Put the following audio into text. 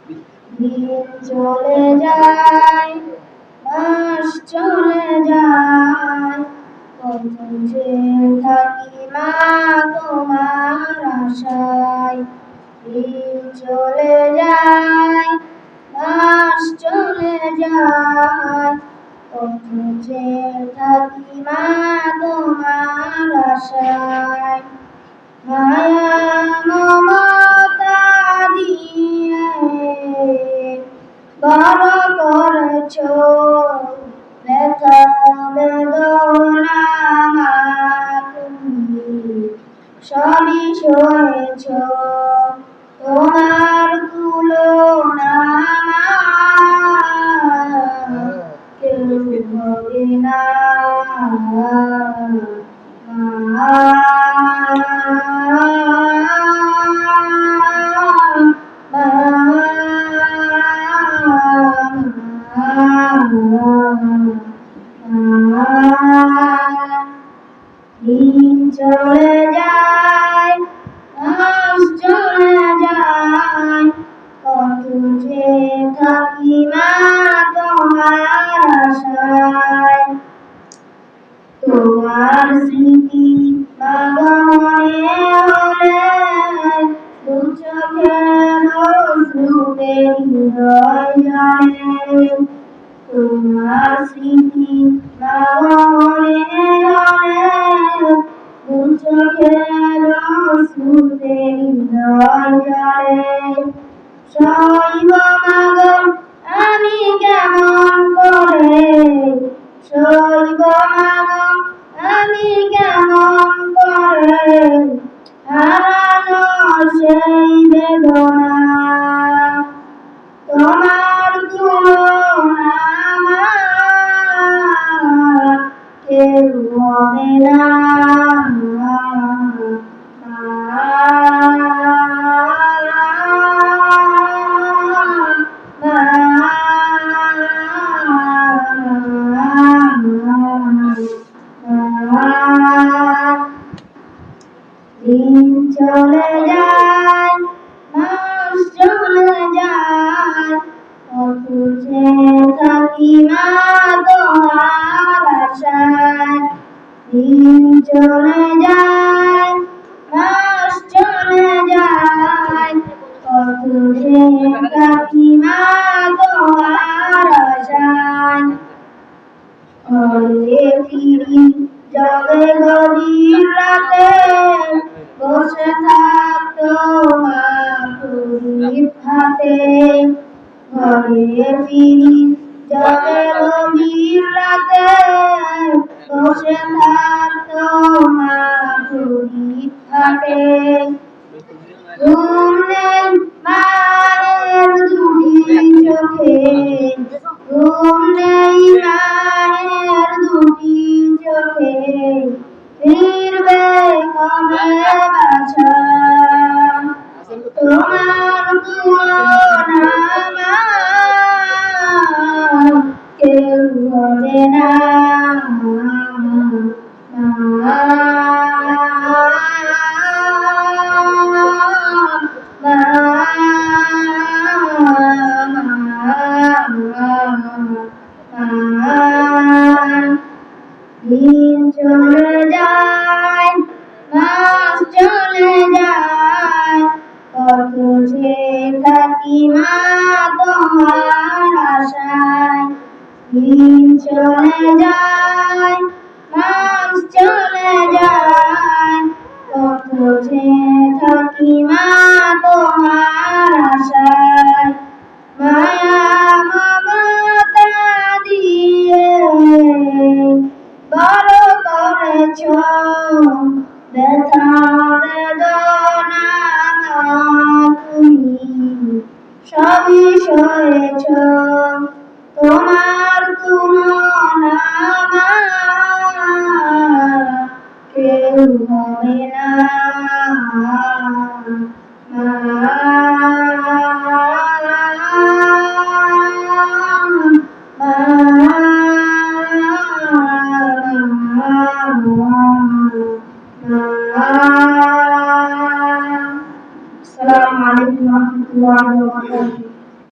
দিন চলে যায়, মাস চলে যায়, কত যে থাকি মা তোমার আশায়। দিন চলে যায়, মাস চলে যায়, কত যে থাকি মা তোমার আশায়। মায়া মমতা দিয়ে বড় করেছ, ব্যথা বেদনা মা তুমি সবই সয়েছ। তোমার তুলনা কেউ হবে না মা। দিন চলে যায়, মাস চলে যায়, কত যে থাকি মা তোমার আশায়। তোমার স্মৃতি মনে হলে দু চোখের অশ্রুতে হৃদয় জ্বলে। তোমার স্মৃতি মনে হলে দু চোখের অশ্রুতে হৃদয় জ্বলে। সইব মাগো আমি কেমন করে, সইব মাগো আমি কেমন করে হারানো সেই বেদনা। তোমার তুলনা মা কেউ হবে না দিন চলে যায়, মাস চলে যায়, কত যে থাকি মা তোমার আশায়। দিন চলে যায়, মাস চলে যায়, কত যে থাকি মা তোমার আশায়। ঘরে ফিরি জগে গভীর রাতে, বসে থাকতো মা প্রদীপ হাতে। ঘরে ফিরি জগে গভীর রাতে, বসে থাকতো মা প্রদীপ হাতে। ঘুম নেই মায়ের দুটি চোখে, ঘুম নেই মায়ের দুটি চোখে, ফিরবে কবে বাছা। তোমার তুলনা মা কেউ হবে না দিন চলে যায়, মাস চলে যায়, কত যে থাকি মা তোমার আশায়। দিন চলে যায়, মাস চলে যায়, কত যে থাকি মা তোমার আশায়। মায়া মমতা দিয়ে বড় করেছ, ব্যথা বেদনা তুমি সবই সয়েছ। তোমার তুলনা মা কেউ হবে না Assalamualaikum warahmatullahi wabarakatuh.